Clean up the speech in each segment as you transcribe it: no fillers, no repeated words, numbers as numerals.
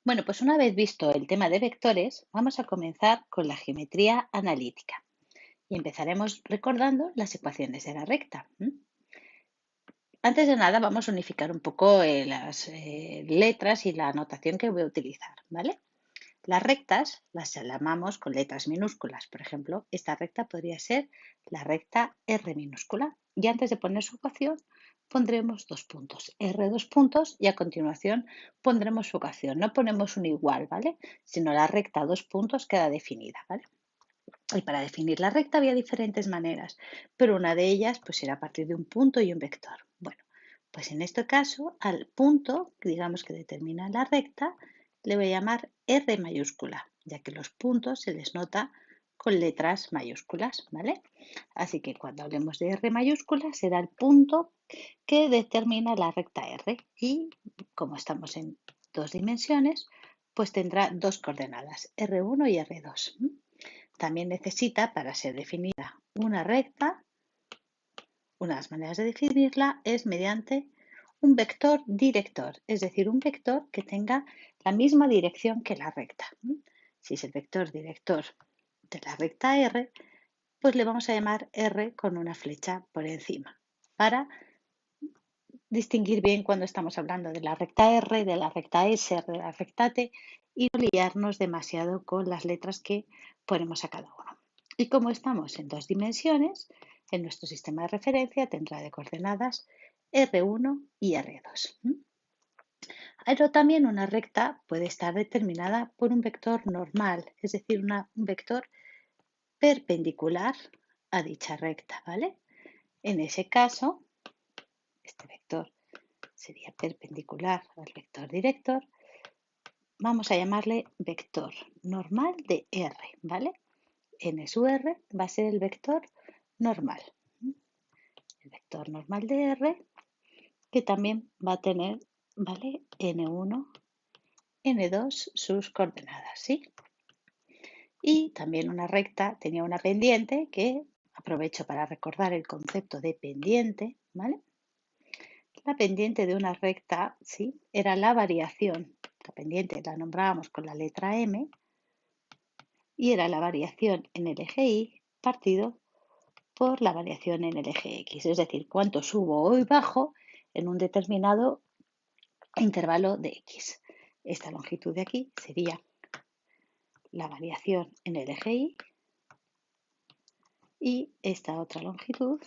Bueno, pues una vez visto el tema de vectores, vamos a comenzar con la geometría analítica y empezaremos recordando las ecuaciones de la recta. Antes de nada, vamos a unificar un poco las letras y la notación que voy a utilizar, ¿vale? Las rectas las llamamos con letras minúsculas. Por ejemplo, esta recta podría ser la recta R minúscula. Y antes de poner su ecuación, pondremos dos puntos, R dos puntos, y a continuación pondremos su ecuación. No ponemos un igual, ¿vale? Sino la recta dos puntos queda definida, ¿vale? Y para definir la recta había diferentes maneras, pero una de ellas pues era a partir de un punto y un vector. Bueno, pues en este caso al punto, digamos que determina la recta, le voy a llamar R mayúscula, ya que los puntos se les nota con letras mayúsculas, ¿vale? Así que cuando hablemos de R mayúscula será el punto que determina la recta R y como estamos en dos dimensiones, pues tendrá dos coordenadas, R1 y R2. También necesita, para ser definida una recta, una de las maneras de definirla es mediante un vector director, es decir, un vector que tenga la misma dirección que la recta. Si es el vector director de la recta R, pues le vamos a llamar R con una flecha por encima, para distinguir bien cuando estamos hablando de la recta R, de la recta S, de la recta T y no liarnos demasiado con las letras que ponemos a cada uno. Y como estamos en dos dimensiones, en nuestro sistema de referencia tendrá de coordenadas R1 y R2. Pero también una recta puede estar determinada por un vector normal, es decir, un vector perpendicular a dicha recta, ¿vale? En ese caso, este vector sería perpendicular al vector director, vamos a llamarle vector normal de R, ¿vale? N sub R va a ser el vector normal. El vector normal de R, que también va a tener, ¿vale? N1, N2 sus coordenadas, ¿sí? Y también una recta tenía una pendiente que aprovecho para recordar el concepto de pendiente, ¿vale? La pendiente de una recta, ¿sí? Era la variación. La pendiente la nombrábamos con la letra M y era la variación en el eje Y partido por la variación en el eje X, es decir, cuánto subo o bajo en un determinado intervalo de X. Esta longitud de aquí sería la variación en el eje Y y esta otra longitud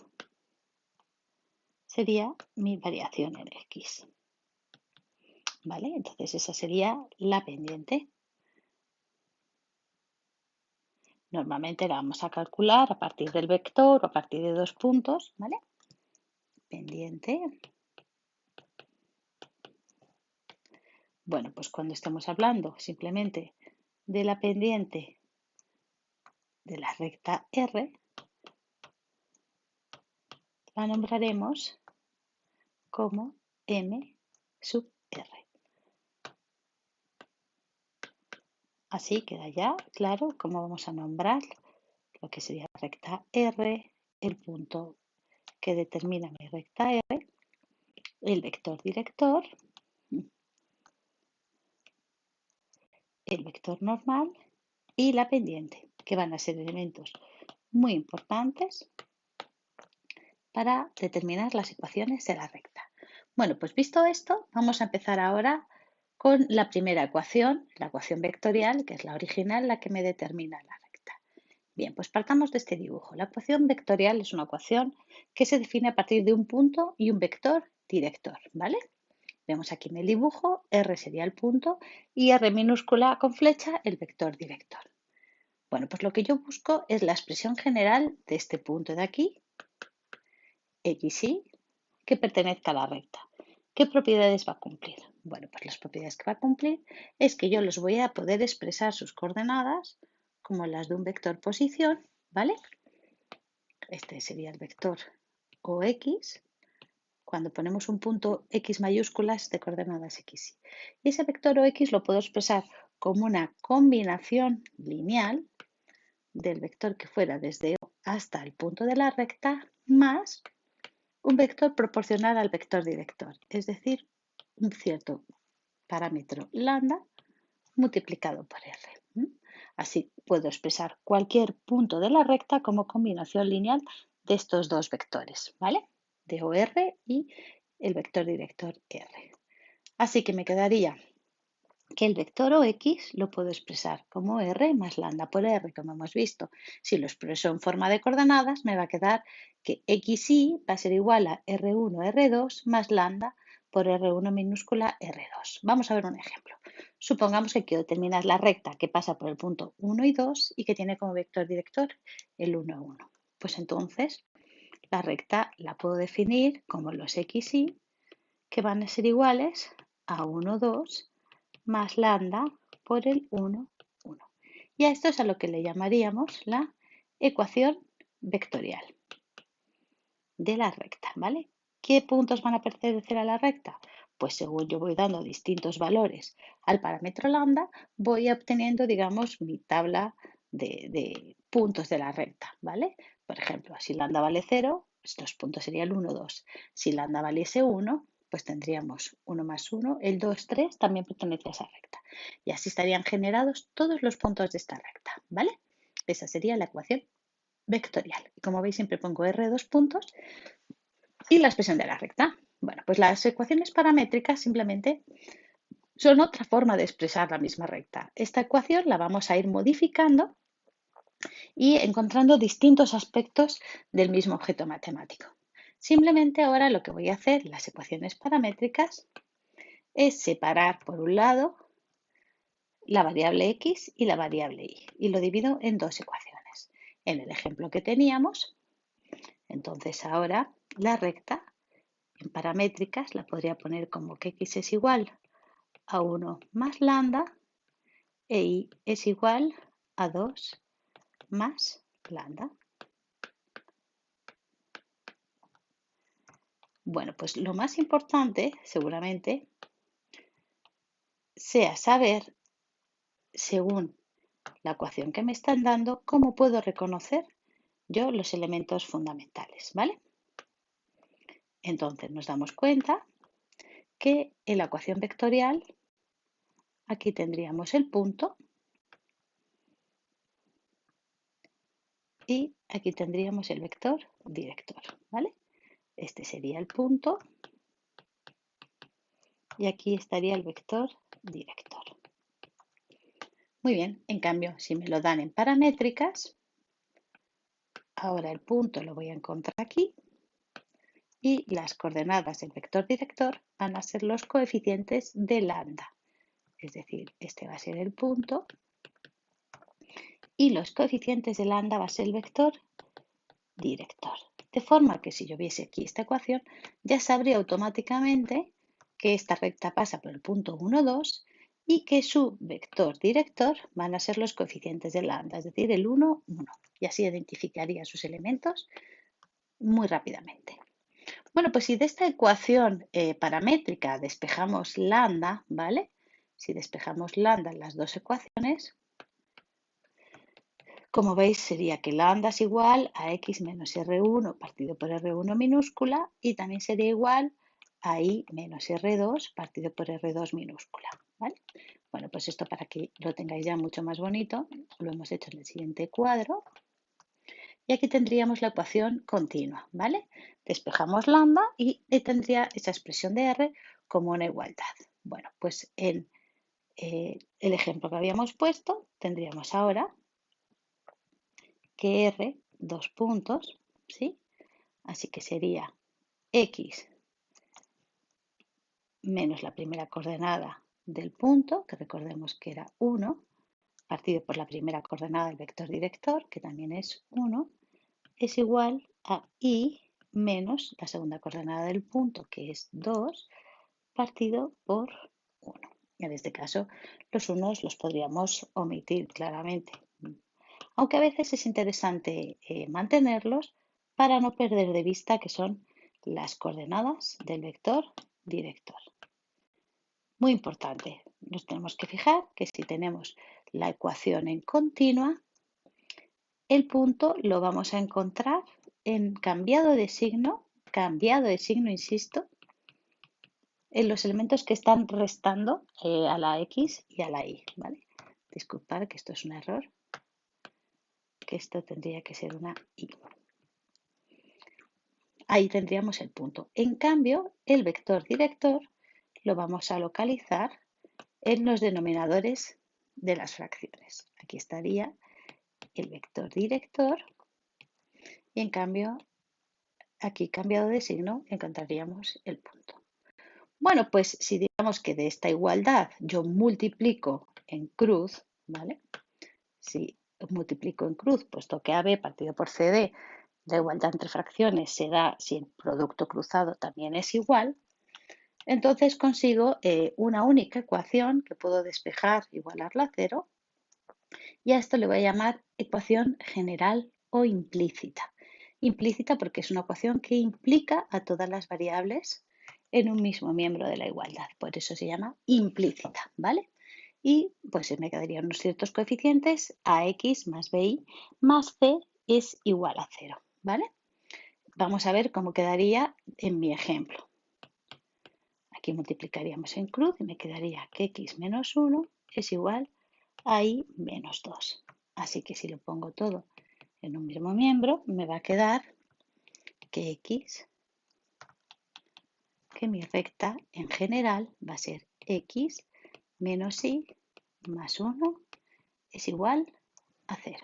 sería mi variación en X. ¿Vale? Entonces esa sería la pendiente. Normalmente la vamos a calcular a partir del vector o a partir de dos puntos, ¿vale? Pendiente. Bueno, pues cuando estemos hablando simplemente de la pendiente de la recta R, la nombraremos como M sub R. Así queda ya claro cómo vamos a nombrar lo que sería la recta R, el punto que determina mi recta R, el vector director, el vector normal y la pendiente, que van a ser elementos muy importantes para determinar las ecuaciones de la recta. Bueno, pues visto esto, vamos a empezar ahora con la primera ecuación, la ecuación vectorial, que es la original, la que me determina la recta. Bien, pues partamos de este dibujo. La ecuación vectorial es una ecuación que se define a partir de un punto y un vector director, ¿vale? Vemos aquí en el dibujo, R sería el punto y R minúscula con flecha el vector director. Bueno, pues lo que yo busco es la expresión general de este punto de aquí, XY, que pertenezca a la recta. ¿Qué propiedades va a cumplir? Bueno, pues las propiedades que va a cumplir es que yo los voy a poder expresar sus coordenadas como las de un vector posición, ¿vale? Este sería el vector OX. Cuando ponemos un punto X mayúsculas de coordenadas X. Y ese vector OX lo puedo expresar como una combinación lineal del vector que fuera desde O hasta el punto de la recta más un vector proporcional al vector director, es decir, un cierto parámetro lambda multiplicado por R. Así puedo expresar cualquier punto de la recta como combinación lineal de estos dos vectores, ¿vale? De OR y el vector director R. Así que me quedaría que el vector OX lo puedo expresar como R más lambda por R, como hemos visto. Si lo expreso en forma de coordenadas, me va a quedar que XY va a ser igual a R1, R2 más lambda por R1 minúscula R2. Vamos a ver un ejemplo. Supongamos que quiero determinar la recta que pasa por el punto 1 y 2 y que tiene como vector director el 1, 1. Pues entonces la recta la puedo definir como los XY, que van a ser iguales a 1, 2 más lambda por el 1, 1. Y a esto es a lo que le llamaríamos la ecuación vectorial de la recta, ¿vale? ¿Qué puntos van a pertenecer a la recta? Pues según yo voy dando distintos valores al parámetro lambda, voy obteniendo, digamos, mi tabla de puntos de la recta, ¿vale? Por ejemplo, si lambda vale 0, estos puntos serían el 1, 2. Si lambda valiese 1, pues tendríamos 1 más 1, el 2, 3 también pertenece a esa recta. Y así estarían generados todos los puntos de esta recta, ¿vale? Esa sería la ecuación vectorial. Y como veis, siempre pongo R dos puntos y la expresión de la recta. Bueno, pues las ecuaciones paramétricas simplemente son otra forma de expresar la misma recta. Esta ecuación la vamos a ir modificando y encontrando distintos aspectos del mismo objeto matemático. Simplemente ahora lo que voy a hacer en las ecuaciones paramétricas es separar por un lado la variable x y la variable y lo divido en dos ecuaciones. En el ejemplo que teníamos, entonces ahora la recta en paramétricas la podría poner como que x es igual a 1 más lambda e y es igual a 2 más lambda. Bueno, pues lo más importante seguramente sea saber, según la ecuación que me están dando, cómo puedo reconocer yo los elementos fundamentales, ¿vale? Entonces nos damos cuenta que en la ecuación vectorial aquí tendríamos el punto y aquí tendríamos el vector director, ¿vale? Este sería el punto y aquí estaría el vector director. Muy bien, en cambio, si me lo dan en paramétricas, ahora el punto lo voy a encontrar aquí y las coordenadas del vector director van a ser los coeficientes de lambda. Es decir, este va a ser el punto y los coeficientes de lambda va a ser el vector director. De forma que si yo viese aquí esta ecuación, ya sabría automáticamente que esta recta pasa por el punto 1, 2 y que su vector director van a ser los coeficientes de lambda, es decir, el 1, 1. Y así identificaría sus elementos muy rápidamente. Bueno, pues si de esta ecuación paramétrica despejamos lambda, ¿vale? Si despejamos lambda en las dos ecuaciones, como veis sería que lambda es igual a x menos R1 partido por R1 minúscula y también sería igual a y menos R2 partido por R2 minúscula, ¿vale? Bueno, pues esto para que lo tengáis ya mucho más bonito, lo hemos hecho en el siguiente cuadro. Y aquí tendríamos la ecuación continua, ¿vale? Despejamos lambda y tendría esa expresión de R como una igualdad. Bueno, pues en el ejemplo que habíamos puesto, tendríamos ahora que R, dos puntos, ¿sí? Así que sería X menos la primera coordenada del punto, que recordemos que era 1, partido por la primera coordenada del vector director, que también es 1, es igual a y menos la segunda coordenada del punto, que es 2, partido por 1. En este caso, los unos los podríamos omitir claramente, aunque a veces es interesante mantenerlos para no perder de vista que son las coordenadas del vector director. Muy importante, nos tenemos que fijar que si tenemos la ecuación en continua, el punto lo vamos a encontrar en cambiado de signo, insisto, en los elementos que están restando a la X y a la Y, ¿vale? Disculpad que esto es un error, que esto tendría que ser una Y. Ahí tendríamos el punto. En cambio, el vector director lo vamos a localizar en los denominadores de las fracciones. Aquí estaría el vector director y en cambio aquí cambiado de signo encontraríamos el punto. Bueno, pues si digamos que de esta igualdad yo multiplico en cruz, ¿vale? Si multiplico en cruz, puesto que AB partido por CD, la igualdad entre fracciones se da si el producto cruzado también es igual, entonces consigo una única ecuación que puedo despejar, igualarla a cero, y a esto le voy a llamar ecuación general o implícita. Implícita porque es una ecuación que implica a todas las variables en un mismo miembro de la igualdad. Por eso se llama implícita, ¿vale? Y pues me quedarían unos ciertos coeficientes, ax más bi más c es igual a 0, ¿vale? Vamos a ver cómo quedaría en mi ejemplo. Aquí multiplicaríamos en cruz y me quedaría que x menos 1 es igual a y menos 2. Así que si lo pongo todo en un mismo miembro, me va a quedar que x, que mi recta en general va a ser x menos y más 1 es igual a 0.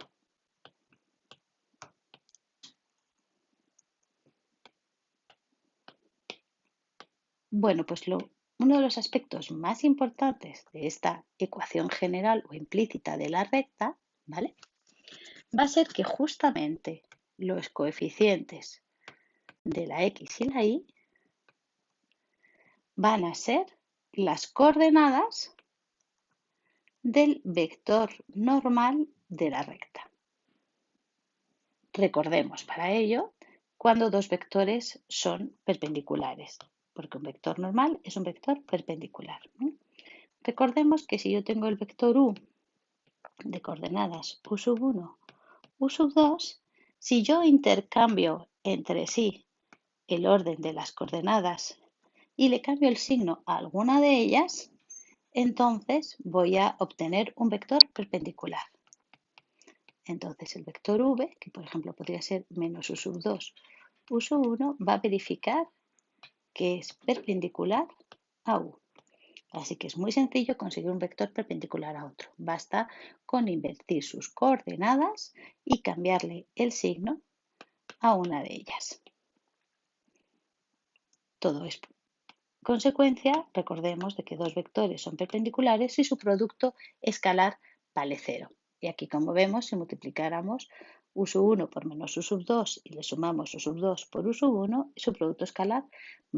Bueno, pues uno de los aspectos más importantes de esta ecuación general o implícita de la recta, ¿vale? Va a ser que justamente los coeficientes de la x y la y van a ser las coordenadas del vector normal de la recta. Recordemos para ello cuando dos vectores son perpendiculares, porque un vector normal es un vector perpendicular. Recordemos que si yo tengo el vector u de coordenadas u sub 1, u sub 2, si yo intercambio entre sí el orden de las coordenadas y le cambio el signo a alguna de ellas, entonces voy a obtener un vector perpendicular. Entonces el vector v, que por ejemplo podría ser menos u sub 2, u sub 1, va a verificar que es perpendicular a u. Así que es muy sencillo conseguir un vector perpendicular a otro. Basta con invertir sus coordenadas y cambiarle el signo a una de ellas. Todo es consecuencia, recordemos, de que dos vectores son perpendiculares y su producto escalar vale 0. Y aquí, como vemos, si multiplicáramos u sub 1 por menos u sub 2 y le sumamos u sub 2 por u sub 1, su producto escalar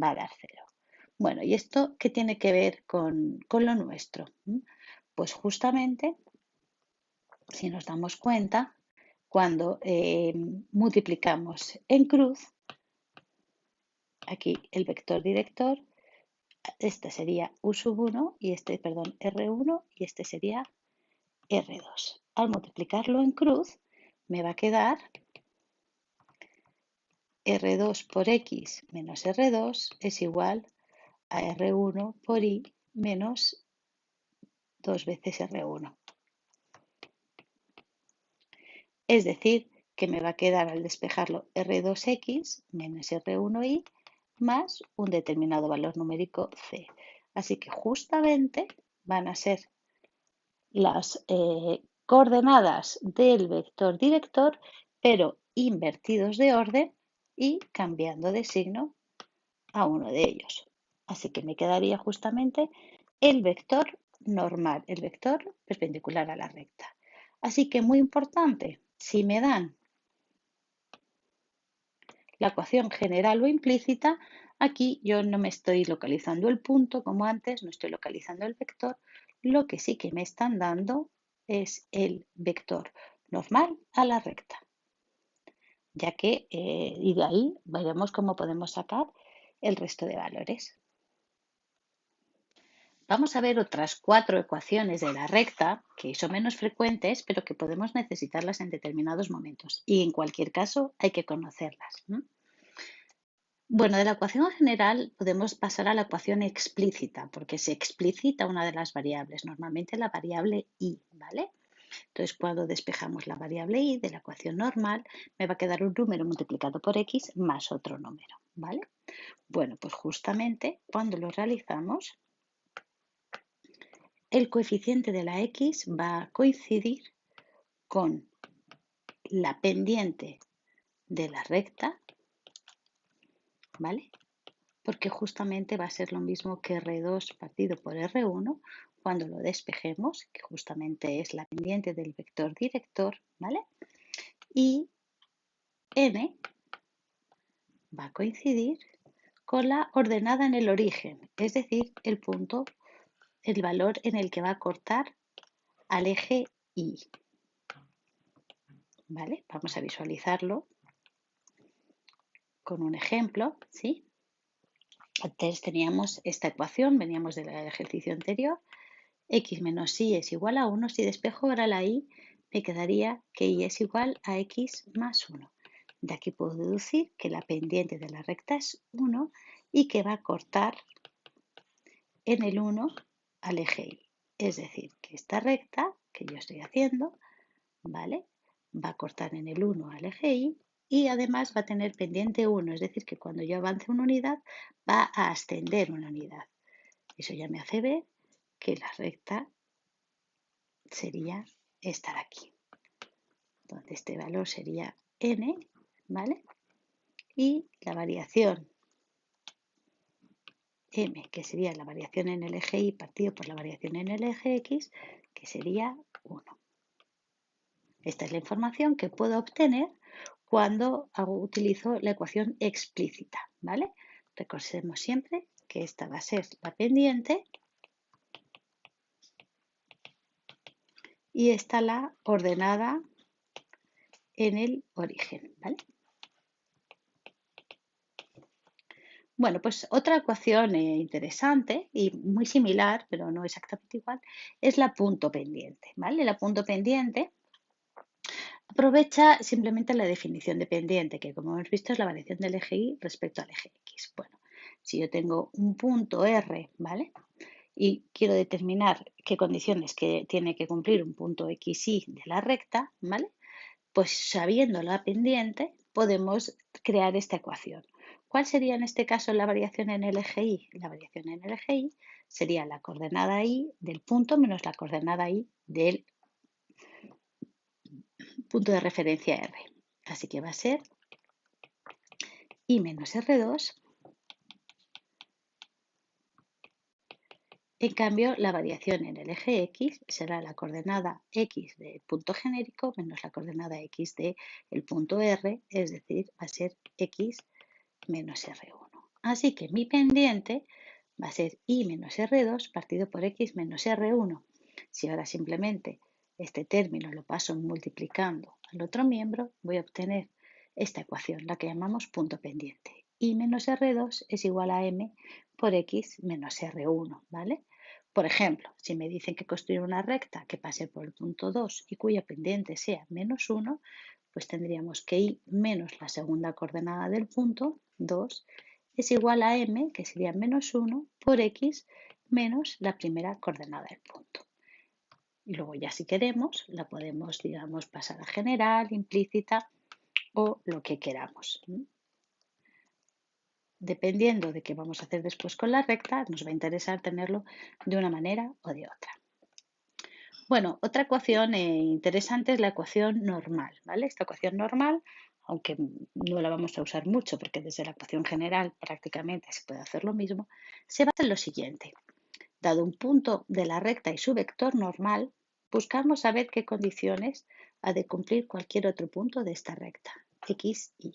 va a dar 0. Bueno, ¿y esto qué tiene que ver con lo nuestro? Pues justamente, si nos damos cuenta, cuando multiplicamos en cruz, aquí el vector director, este sería u sub 1 y perdón, R1 y este sería R2. Al multiplicarlo en cruz, me va a quedar R2 por X menos R2 es igual a R1 por Y menos 2 veces R1. Es decir, que me va a quedar al despejarlo R2X menos R1Y más un determinado valor numérico C. Así que justamente van a ser las coordenadas del vector director, pero invertidos de orden y cambiando de signo a uno de ellos. Así que me quedaría justamente el vector normal, el vector perpendicular a la recta. Así que muy importante, si me dan la ecuación general o implícita, aquí yo no me estoy localizando el punto como antes, no estoy localizando el vector, lo que sí que me están dando es el vector normal a la recta, ya que y de ahí veremos cómo podemos sacar el resto de valores. Vamos a ver otras 4 ecuaciones de la recta que son menos frecuentes, pero que podemos necesitarlas en determinados momentos y en cualquier caso hay que conocerlas. Bueno, de la ecuación general podemos pasar a la ecuación explícita, porque se explicita una de las variables, normalmente la variable y, ¿vale? Entonces, cuando despejamos la variable y de la ecuación normal, me va a quedar un número multiplicado por x más otro número, ¿vale? Bueno, pues justamente cuando lo realizamos, el coeficiente de la x va a coincidir con la pendiente de la recta, ¿vale? Porque justamente va a ser lo mismo que R2 partido por R1 cuando lo despejemos, que justamente es la pendiente del vector director, ¿vale? Y n va a coincidir con la ordenada en el origen, es decir, el punto, el valor en el que va a cortar al eje Y. ¿Vale? Vamos a visualizarlo con un ejemplo, ¿sí? Antes teníamos esta ecuación, veníamos del ejercicio anterior, x menos y es igual a 1. Si despejo ahora la y, me quedaría que y es igual a x más 1. De aquí puedo deducir que la pendiente de la recta es 1 y que va a cortar en el 1 al eje y. Es decir, que esta recta que yo estoy haciendo, ¿vale? Va a cortar en el 1 al eje y además va a tener pendiente 1, es decir, que cuando yo avance una unidad va a ascender una unidad. Eso ya me hace ver que la recta sería esta de aquí, donde este valor sería n, ¿vale? Y la variación m, que sería la variación en el eje y partido por la variación en el eje x, que sería 1. Esta es la información que puedo obtener cuando utilizo la ecuación explícita, ¿vale? Recordemos siempre que esta va a ser la pendiente y esta la ordenada en el origen, ¿vale? Bueno, pues otra ecuación interesante y muy similar, pero no exactamente igual, es la punto pendiente, ¿vale? La punto pendiente aprovecha simplemente la definición de pendiente, que como hemos visto es la variación del eje Y respecto al eje X. Bueno, si yo tengo un punto R, ¿vale? Y quiero determinar qué condiciones que tiene que cumplir un punto XY de la recta, ¿vale? Pues sabiendo la pendiente, podemos crear esta ecuación. ¿Cuál sería en este caso la variación en el eje Y? La variación en el eje Y sería la coordenada Y del punto menos la coordenada Y del punto de referencia R. Así que va a ser Y menos R2. En cambio, la variación en el eje X será la coordenada X del punto genérico menos la coordenada X del punto R, es decir, va a ser X menos R1. Así que mi pendiente va a ser Y menos R2 partido por X menos R1. Si ahora simplemente este término lo paso multiplicando al otro miembro, voy a obtener esta ecuación, la que llamamos punto pendiente. Y menos R2 es igual a M por X menos R1, ¿vale? Por ejemplo, si me dicen que construir una recta que pase por el punto 2 y cuya pendiente sea menos 1, pues tendríamos que Y menos la segunda coordenada del punto, 2, es igual a M, que sería menos 1, por X menos la primera coordenada del punto. Y luego ya si queremos, la podemos, digamos, pasar a general, implícita o lo que queramos. Dependiendo de qué vamos a hacer después con la recta, nos va a interesar tenerlo de una manera o de otra. Bueno, otra ecuación interesante es la ecuación normal, ¿vale? Esta ecuación normal, aunque no la vamos a usar mucho porque desde la ecuación general prácticamente se puede hacer lo mismo, se basa en lo siguiente. Dado un punto de la recta y su vector normal, buscamos saber qué condiciones ha de cumplir cualquier otro punto de esta recta, x, y.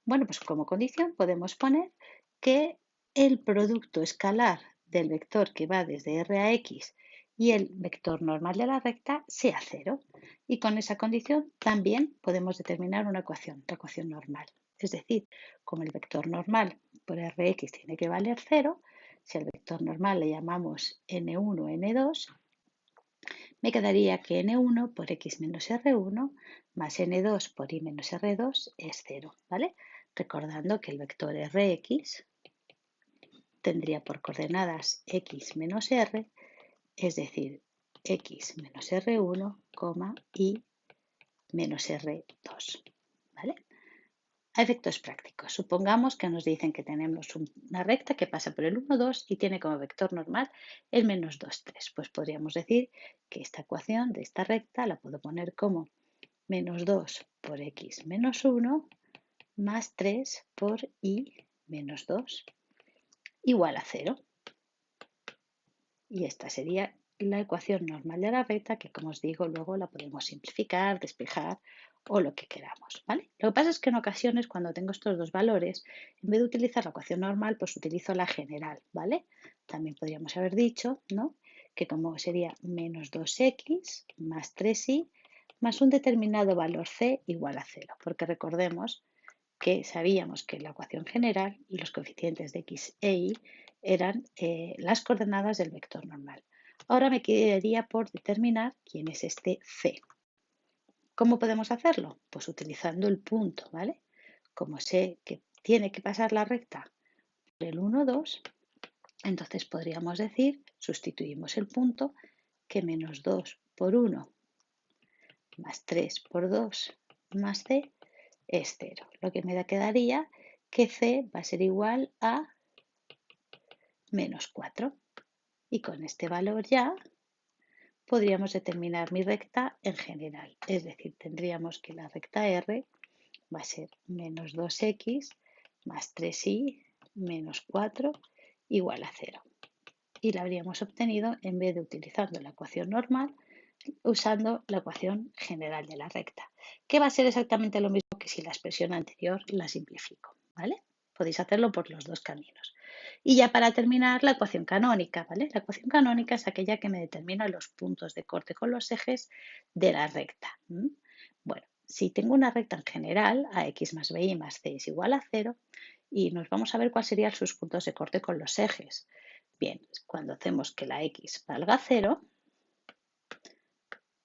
Bueno, pues como condición podemos poner que el producto escalar del vector que va desde R a X y el vector normal de la recta sea cero. Y con esa condición también podemos determinar una ecuación, la ecuación normal. Es decir, como el vector normal por Rx tiene que valer cero, si al vector normal le llamamos n1, n2, me quedaría que n1 por x menos r1 más n2 por y menos r2 es 0, ¿vale? recordando que el vector Rx tendría por coordenadas x menos r, es decir, x menos r1, y menos r2. ¿Vale? A efectos prácticos, supongamos que nos dicen que tenemos una recta que pasa por el 1, 2 y tiene como vector normal el menos 2, 3. Pues podríamos decir que esta ecuación de esta recta la puedo poner como menos 2 por x menos 1 más 3 por y menos 2 igual a 0. Y esta sería la ecuación normal de la recta que, como os digo, luego la podemos simplificar, despejar o lo que queramos, ¿vale? Lo que pasa es que en ocasiones cuando tengo estos dos valores, en vez de utilizar la ecuación normal, pues utilizo la general, ¿vale? También podríamos haber dicho, ¿no?, que como sería menos 2x más 3y más un determinado valor c igual a 0, porque recordemos que sabíamos que la ecuación general, los coeficientes de x e y eran las coordenadas del vector normal. Ahora me quedaría por determinar quién es este c. ¿Cómo podemos hacerlo? Pues utilizando el punto, ¿vale? Como sé que tiene que pasar la recta por el 1, 2, entonces podríamos decir, sustituimos el punto, que menos 2 por 1 más 3 por 2 más c es 0. Lo que me quedaría que c va a ser igual a menos 4. Y con este valor ya podríamos determinar mi recta en general. Es decir, tendríamos que la recta R va a ser menos 2x más 3y menos 4 igual a 0. Y la habríamos obtenido en vez de utilizando la ecuación normal, usando la ecuación general de la recta, que va a ser exactamente lo mismo que si la expresión anterior la simplifico, ¿vale? Podéis hacerlo por los dos caminos. Y ya para terminar, la ecuación canónica, ¿vale? La ecuación canónica es aquella que me determina los puntos de corte con los ejes de la recta. Bueno, si tengo una recta en general, ax más bi más c es igual a 0, y nos vamos a ver cuáles serían sus puntos de corte con los ejes. Bien, cuando hacemos que la x valga 0,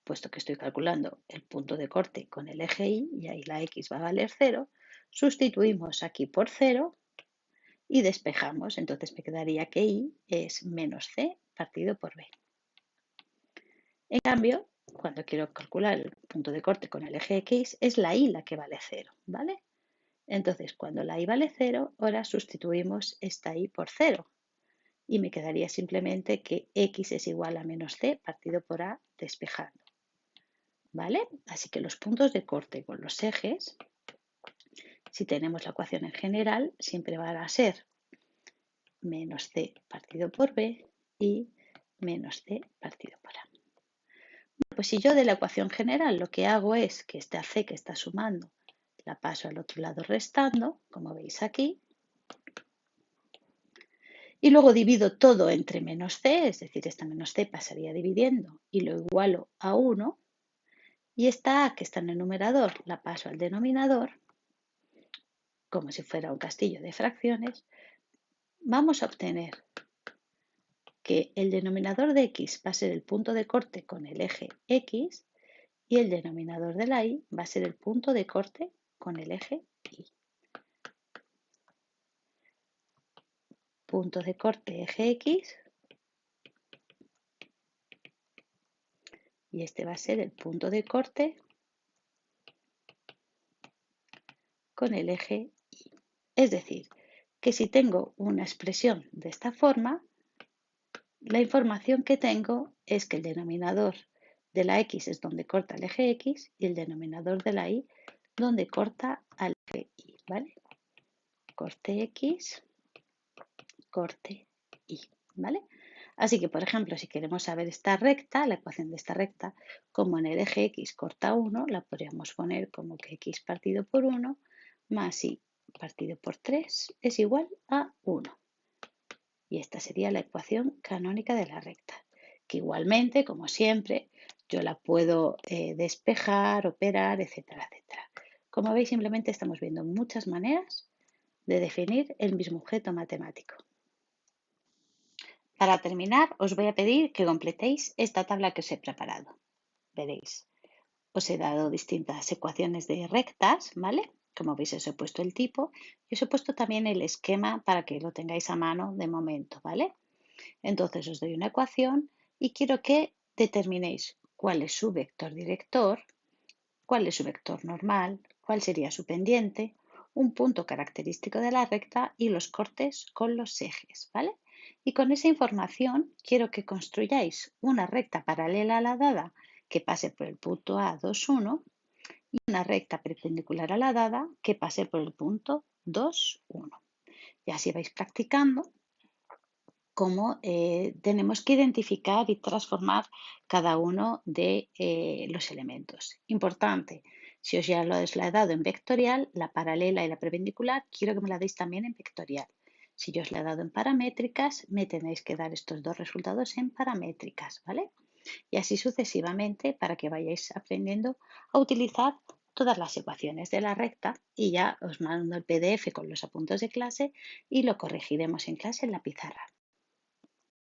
puesto que estoy calculando el punto de corte con el eje y ahí la x va a valer 0, sustituimos aquí por 0 y despejamos. Entonces me quedaría que y es menos c partido por b. En cambio, cuando quiero calcular el punto de corte con el eje x, es la y la que vale 0, ¿vale? Entonces, cuando la y vale 0, ahora sustituimos esta y por 0. Y me quedaría simplemente que x es igual a menos c partido por a despejando. ¿Vale? Así que los puntos de corte con los ejes, si tenemos la ecuación en general, siempre van a ser menos c partido por b y menos c partido por a. Pues si yo de la ecuación general lo que hago es que esta c que está sumando la paso al otro lado restando, como veis aquí, y luego divido todo entre menos c, es decir, esta menos c pasaría dividiendo y lo igualo a 1, y esta a que está en el numerador la paso al denominador, como si fuera un castillo de fracciones, vamos a obtener que el denominador de x va a ser el punto de corte con el eje x y el denominador de la y va a ser el punto de corte con el eje y. Punto de corte eje x y este va a ser el punto de corte con el eje y. Es decir, que si tengo una expresión de esta forma, la información que tengo es que el denominador de la x es donde corta el eje x y el denominador de la y donde corta al eje y, ¿vale? Corte x, corte y, ¿vale? Así que, por ejemplo, si queremos saber esta recta, la ecuación de esta recta, como en el eje x corta 1, la podríamos poner como que x partido por 1 más y partido por 3 es igual a 1. Y esta sería la ecuación canónica de la recta, que igualmente, como siempre, yo la puedo despejar, operar, etcétera, etcétera. Como veis, simplemente estamos viendo muchas maneras de definir el mismo objeto matemático. Para terminar, os voy a pedir que completéis esta tabla que os he preparado. Veréis, os he dado distintas ecuaciones de rectas, ¿vale? Como veis, os he puesto el tipo y os he puesto también el esquema para que lo tengáis a mano de momento, ¿vale? Entonces os doy una ecuación y quiero que determinéis cuál es su vector director, cuál es su vector normal, cuál sería su pendiente, un punto característico de la recta y los cortes con los ejes, ¿vale? Y con esa información quiero que construyáis una recta paralela a la dada que pase por el punto A, 2, 1 y una recta perpendicular a la dada que pase por el punto 2, 1. Y así vais practicando cómo tenemos que identificar y transformar cada uno de los elementos. Importante, si os ya lo he dado en vectorial, la paralela y la perpendicular, quiero que me la deis también en vectorial. Si yo os la he dado en paramétricas, me tenéis que dar estos dos resultados en paramétricas, ¿vale? Y así sucesivamente para que vayáis aprendiendo a utilizar todas las ecuaciones de la recta y ya os mando el PDF con los apuntes de clase y lo corregiremos en clase en la pizarra.